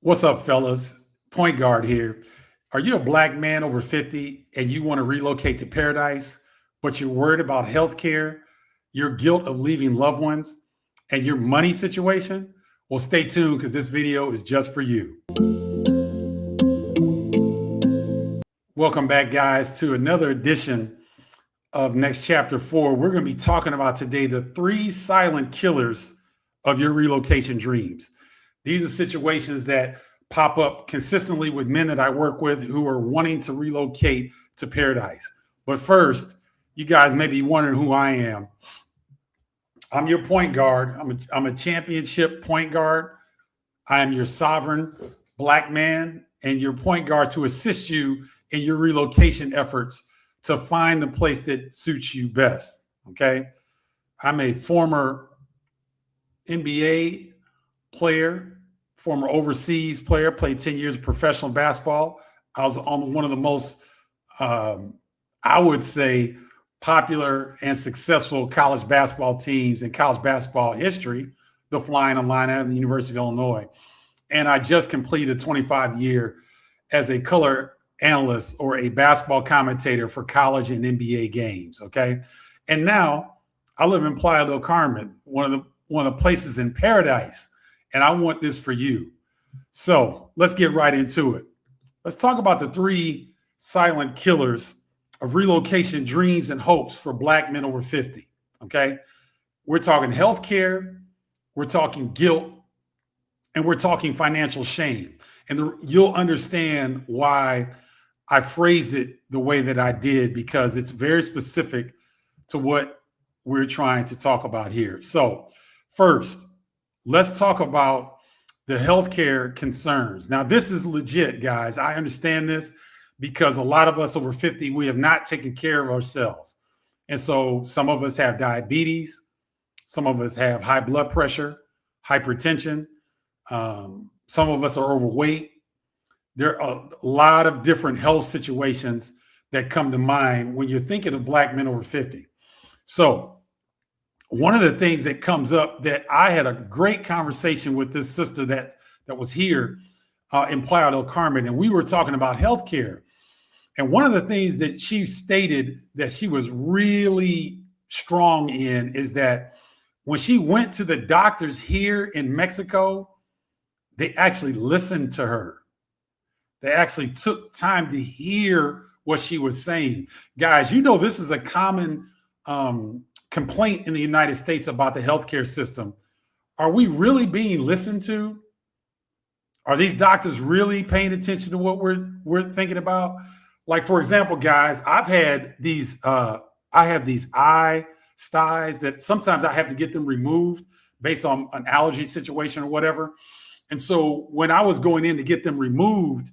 What's up, fellas? Point guard here. Are you a black man over 50 and you want to relocate to paradise, but you're worried about health care, your guilt of leaving loved ones, and your money situation? Well, stay tuned because this video is just for you. Welcome back, guys, to another edition of Next Chapter 4. We're going to be talking about today the 3 silent killers of your relocation dreams. These are situations that pop up consistently with men that I work with who are wanting to relocate to paradise. But first, you guys may be wondering who I am. I'm your point guard. I'm a championship point guard. I am your sovereign black man and your point guard to assist you in your relocation efforts to find the place that suits you best. Okay. I'm a former NBA player, former overseas player, played 10 years of professional basketball. I was on one of the most, I would say, popular and successful college basketball teams in college basketball history, the Flying Illini at the University of Illinois. And I just completed a 25-year as a color analyst or a basketball commentator for college and NBA games, okay? And now I live in Playa del Carmen, one of the places in paradise. And I want this for you. So let's get right into it. Let's talk about the 3 silent killers of relocation dreams and hopes for black men over 50. Okay. We're talking healthcare, we're talking guilt, and we're talking financial shame. And you'll understand why I phrase it the way that I did, because it's very specific to what we're trying to talk about here. So first, let's talk about the healthcare concerns. Now, this is legit, guys. I understand this because a lot of us over 50, we have not taken care of ourselves. And so some of us have diabetes. Some of us have high blood pressure, hypertension. Some of us are overweight. There are a lot of different health situations that come to mind when you're thinking of black men over 50. So one of the things that comes up, that I had a great conversation with this sister that was here in Playa del Carmen, and we were talking about healthcare. And one of the things that she stated that she was really strong in is that when she went to the doctors here in Mexico, they actually listened to her. They actually took time to hear what she was saying. Guys, you know, this is a common complaint in the United States about the healthcare system. Are we really being listened to? Are these doctors really paying attention to what we're thinking about? Like, for example, guys, I have these eye styes that sometimes I have to get them removed based on an allergy situation or whatever. And so when I was going in to get them removed,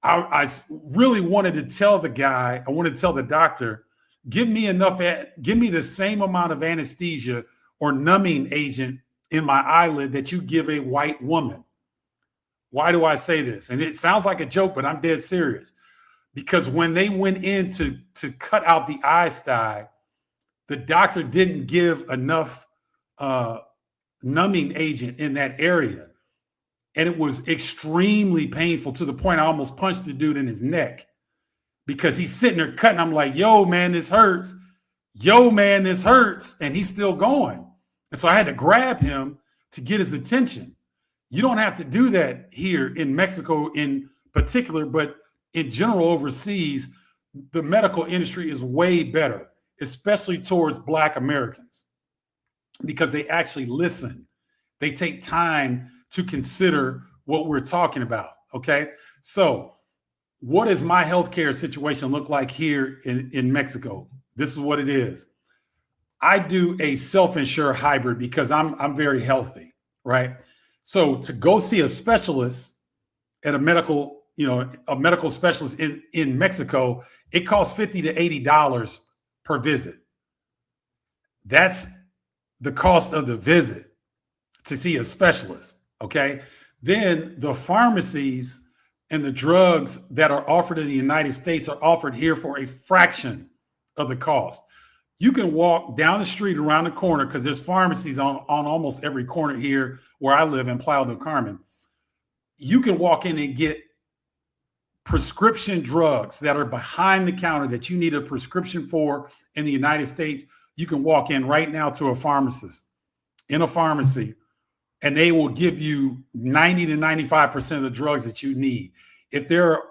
I really wanted to tell the guy, I wanted to tell the doctor, give me the same amount of anesthesia or numbing agent in my eyelid that you give a white woman. Why do I say this? And it sounds like a joke, but I'm dead serious. Because when they went in to cut out the eye sty, the doctor didn't give enough numbing agent in that area. And it was extremely painful, to the point I almost punched the dude in his neck, because he's sitting there cutting. I'm like, yo, man, this hurts. Yo, man, this hurts. And he's still going. And so I had to grab him to get his attention. You don't have to do that here in Mexico in particular, but in general overseas, the medical industry is way better, especially towards Black Americans, because they actually listen. They take time to consider what we're talking about. Okay. So what does my healthcare situation look like here in Mexico? This is what it is. I do a self-insure hybrid because I'm very healthy, right? So to go see a specialist at a medical specialist in Mexico, it costs $50 to $80 per visit. That's the cost of the visit to see a specialist. Okay. Then the pharmacies and the drugs that are offered in the United States are offered here for a fraction of the cost. You can walk down the street around the corner, because there's pharmacies on almost every corner here where I live in Playa del Carmen. you can walk in and get prescription drugs that are behind the counter that you need a prescription for in the United States. You can walk in right now to a pharmacist in a pharmacy, and they will give you 90 to 95% of the drugs that you need. If there are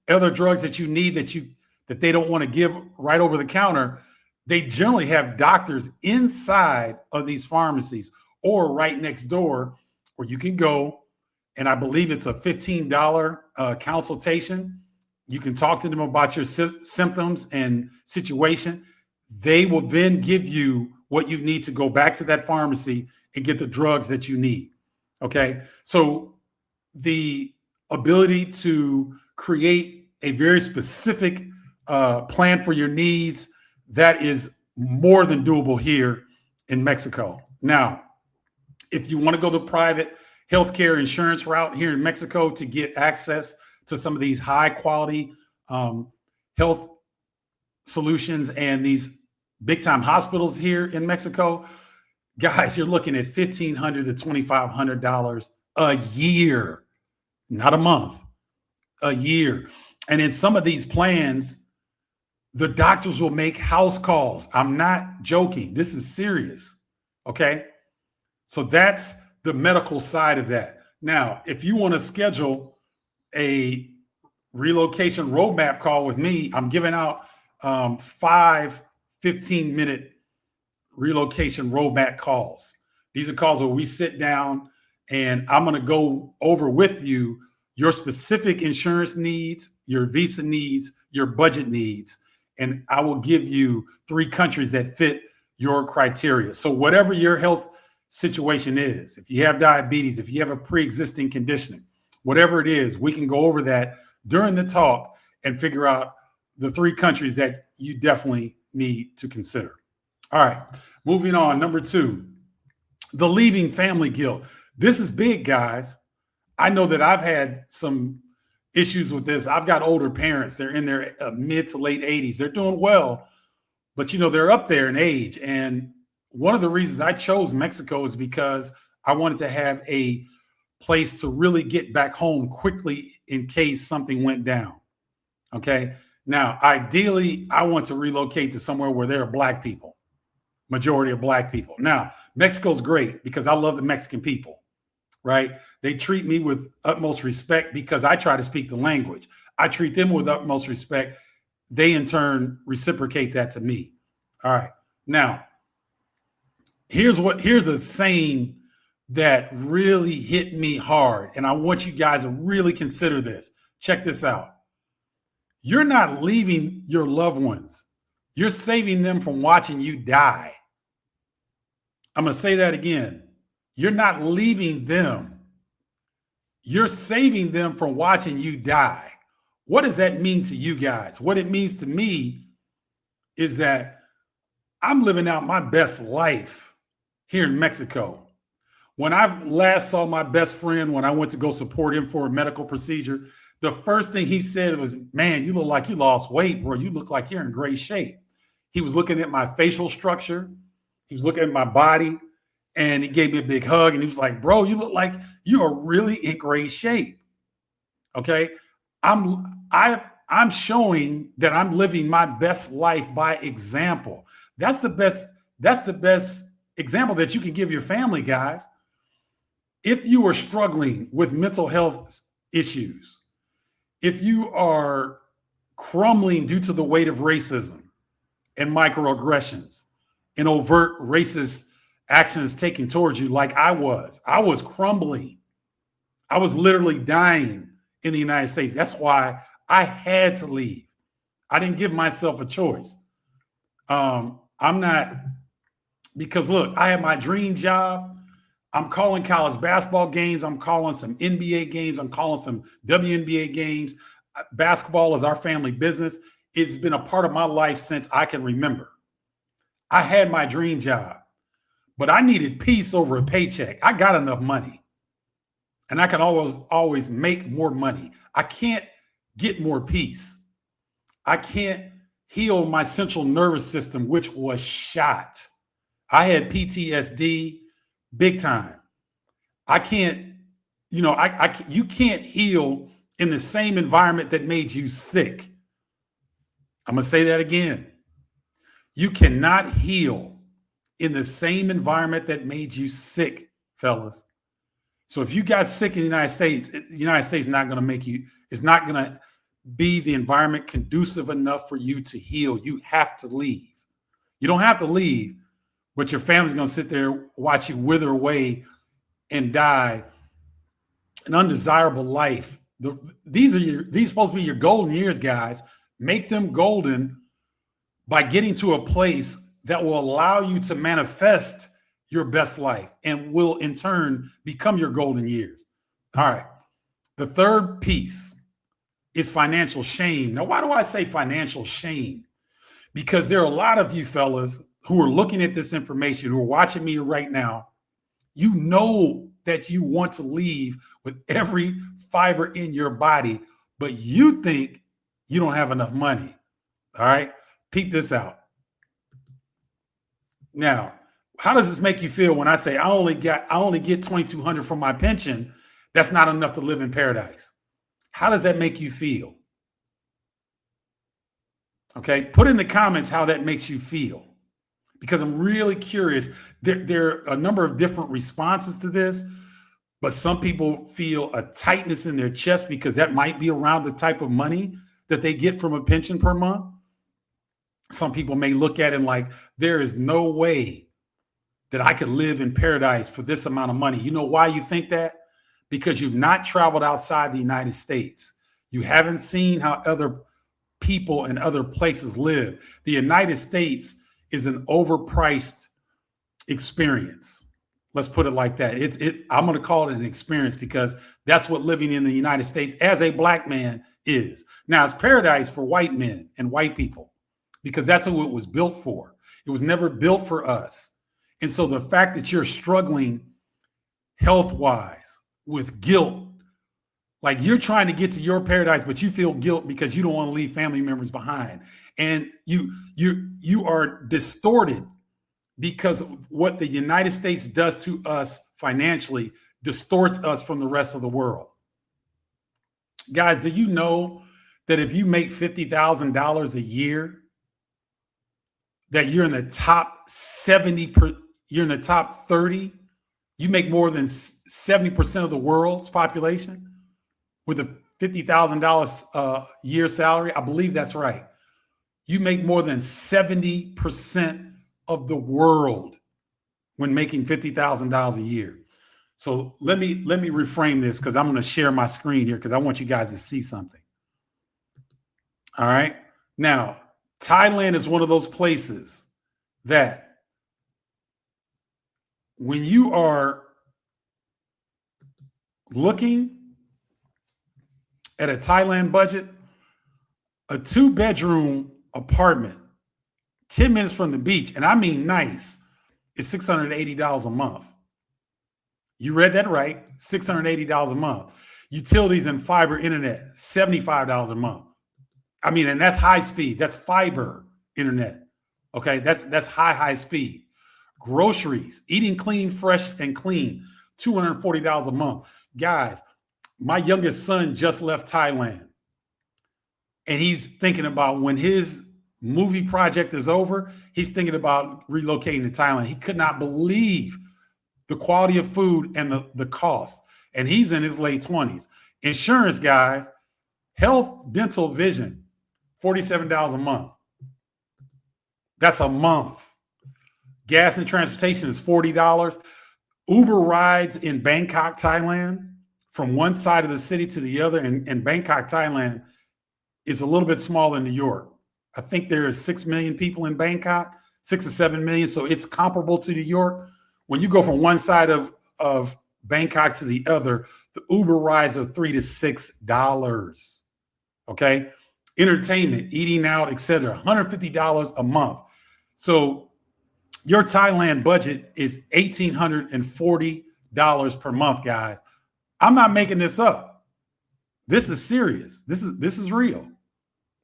other drugs that you need that they don't want to give right over the counter, they generally have doctors inside of these pharmacies or right next door where you can go. And I believe it's a $15 consultation. You can talk to them about your symptoms and situation. They will then give you what you need to go back to that pharmacy and get the drugs that you need. Okay. So the ability to create a very specific plan for your needs, that is more than doable here in Mexico. Now, if you want to go the private healthcare insurance route here in Mexico to get access to some of these high quality health solutions and these big time hospitals here in Mexico, guys, you're looking at $1,500 to $2,500 a year, not a month, a year. And in some of these plans, the doctors will make house calls. I'm not joking. This is serious. Okay. So that's the medical side of that. Now, if you want to schedule a relocation roadmap call with me, I'm giving out 5 15-minute relocation roadmap calls. These are calls where we sit down and I'm going to go over with you your specific insurance needs, your visa needs, your budget needs, and I will give you 3 countries that fit your criteria. So whatever your health situation is, if you have diabetes, if you have a pre-existing condition, whatever it is, we can go over that during the talk and figure out the 3 countries that you definitely need to consider. All right, moving on. Number 2, the leaving family guilt. This is big, guys. I know that I've had some issues with this. I've got older parents. They're in their mid to late 80s. They're doing well, but they're up there in age. And one of the reasons I chose Mexico is because I wanted to have a place to really get back home quickly in case something went down. Okay. Now, ideally, I want to relocate to somewhere where there are Black people, majority of Black people. Now, Mexico's great because I love the Mexican people, right? They treat me with utmost respect because I try to speak the language. I treat them with utmost respect. They in turn reciprocate that to me. All right. Now, here's a saying that really hit me hard. And I want you guys to really consider this. Check this out. You're not leaving your loved ones. You're saving them from watching you die. I'm going to say that again. You're not leaving them. You're saving them from watching you die. What does that mean to you guys? What it means to me is that I'm living out my best life here in Mexico. When I last saw my best friend, when I went to go support him for a medical procedure, the first thing he said was, "Man, you look like you lost weight, bro. You look like you're in great shape." He was looking at my facial structure. He was looking at my body, and he gave me a big hug. And he was like, "Bro, you look like you are really in great shape." Okay. I'm showing that I'm living my best life by example. That's the best example that you can give your family, guys. If you are struggling with mental health issues, if you are crumbling due to the weight of racism and microaggressions and overt racist actions taken towards you, like I was crumbling. I was literally dying in the United States. That's why I had to leave. I didn't give myself a choice. Because look, I had my dream job. I'm calling college basketball games. I'm calling some NBA games. I'm calling some WNBA games. Basketball is our family business. It's been a part of my life since I can remember. I had my dream job, but I needed peace over a paycheck. I got enough money, and I can always make more money. I can't get more peace. I can't heal my central nervous system, which was shot. I had PTSD big time. I can't You know, you can't heal in the same environment that made you sick. I'm going to say that again. You cannot heal in the same environment that made you sick, fellas. So if you got sick in the United States is not going to make you, it's not going to be the environment conducive enough for you to heal. You have to leave. You don't have to leave, but your family's going to sit there, watch you wither away and die an undesirable life. These supposed to be your golden years, guys. Make them golden by getting to a place that will allow you to manifest your best life and will in turn become your golden years. All right. The third piece is financial shame. Now, why do I say financial shame? Because there are a lot of you fellas who are looking at this information, who are watching me right now. You know that you want to leave with every fiber in your body, but you think you don't have enough money. All right. Peep this out. Now, how does this make you feel when I say I only get $2,200 from my pension? That's not enough to live in paradise. How does that make you feel? Okay, put in the comments how that makes you feel, because I'm really curious. There are a number of different responses to this, but some people feel a tightness in their chest because that might be around the type of money that they get from a pension per month. Some people may look at it like, there is no way that I could live in paradise for this amount of money. You know why you think that? Because you've not traveled outside the United States. You haven't seen how other people in other places live. The United States is an overpriced experience. Let's put it like that. I'm going to call it an experience because that's what living in the United States as a black man is. Now, it's paradise for white men and white people because that's who it was built for. It was never built for us. And so the fact that you're struggling health-wise with guilt, like you're trying to get to your paradise, but you feel guilt because you don't want to leave family members behind. And you are distorted because what the United States does to us financially distorts us from the rest of the world. Guys, do you know that if you make $50,000 a year, that you're in the top 70, you're in the top 30, you make more than 70% of the world's population with a $50,000 a year salary? I believe that's right. You make more than 70% of the world when making $50,000 a year. So let me reframe this because I'm going to share my screen here because I want you guys to see something. All right. Now, Thailand is one of those places that when you are looking at a Thailand budget, a 2-bedroom apartment, 10 minutes from the beach, and I mean nice, is $680 a month. You read that right, $680 a month. Utilities and fiber internet, $75 a month. I mean, and that's high speed. That's fiber internet. Okay, that's high speed. Groceries, eating clean, fresh and clean, $240 a month. Guys, my youngest son just left Thailand. And he's thinking about when his movie project is over, he's thinking about relocating to Thailand. He could not believe the quality of food and the cost. And he's in his late 20s. Insurance, guys, health, dental, vision, $47 a month. That's a month. Gas and transportation is $40. Uber rides in Bangkok, Thailand, from one side of the city to the other. And Bangkok, Thailand is a little bit smaller than New York. I think there is 6 million people in Bangkok, 6 or 7 million. So it's comparable to New York. When you go from one side of Bangkok to the other, the Uber rides are $3 to $6. Okay. Entertainment, eating out, etc., $150 a month. So your Thailand budget is $1,840 per month, guys. I'm not making this up. This is serious. This is real.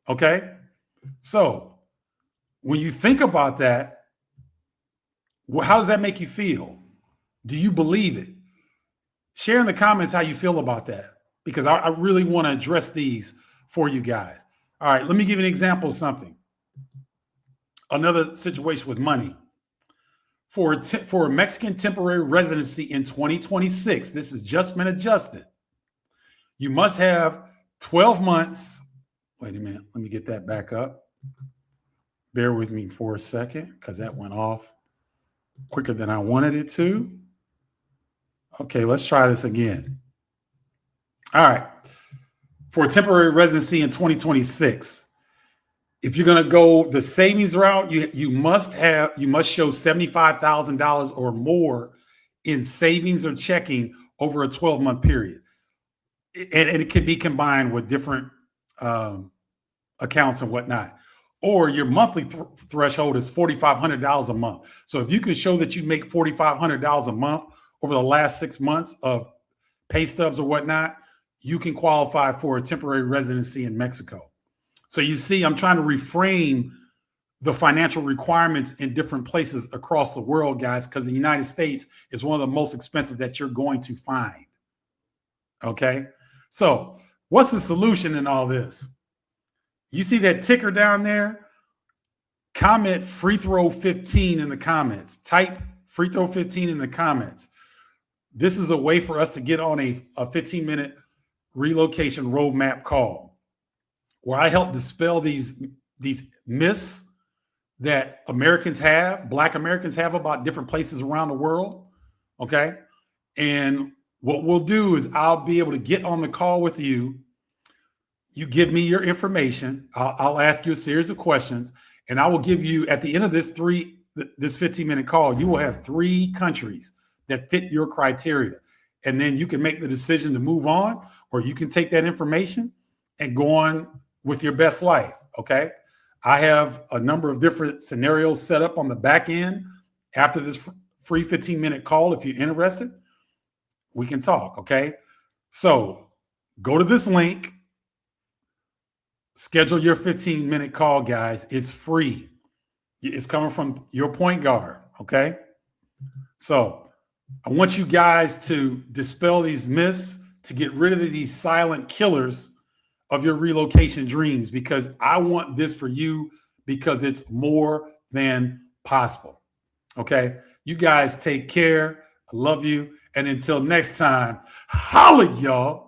Okay. So when you think about that, how does that make you feel? Do you believe it? Share in the comments how you feel about that, because I really want to address these for you guys. All right, let me give you an example of something. Another situation with money. For a Mexican temporary residency in 2026, this has just been adjusted. You must have 12 months. Wait a minute. Let me get that back up. Bear with me for a second, because that went off quicker than I wanted it to. Okay, let's try this again. All right. For a temporary residency in 2026, if you're going to go the savings route, you must show $75,000 or more in savings or checking over a 12-month period. And it can be combined with different accounts and whatnot. Or your monthly threshold is $4,500 a month. So if you can show that you make $4,500 a month over the last 6 months of pay stubs or whatnot, you can qualify for a temporary residency in Mexico. So you see, I'm trying to reframe the financial requirements in different places across the world, guys, because the United States is one of the most expensive that you're going to find. Okay. So what's the solution in all this? You see that ticker down there? Comment free throw 15 in the comments. Type free throw 15 in the comments. This is a way for us to get on a 15-minute relocation roadmap call, where I help dispel these myths that Americans have, Black Americans have, about different places around the world. Okay. And what we'll do is I'll be able to get on the call with you. You give me your information. I'll ask you a series of questions, and I will give you, at the end of this 15-minute call, you will have 3 countries that fit your criteria. And then you can make the decision to move on, or you can take that information and go on with your best life. Okay. I have a number of different scenarios set up on the back end. After this free 15-minute call, if you're interested, we can talk. Okay. So go to this link, schedule your 15-minute call, guys. It's free. It's coming from your point guard. Okay. So I want you guys to dispel these myths, to get rid of these silent killers of your relocation dreams, because I want this for you, because it's more than possible. Okay. You guys take care. I love you. And until next time, holla, y'all.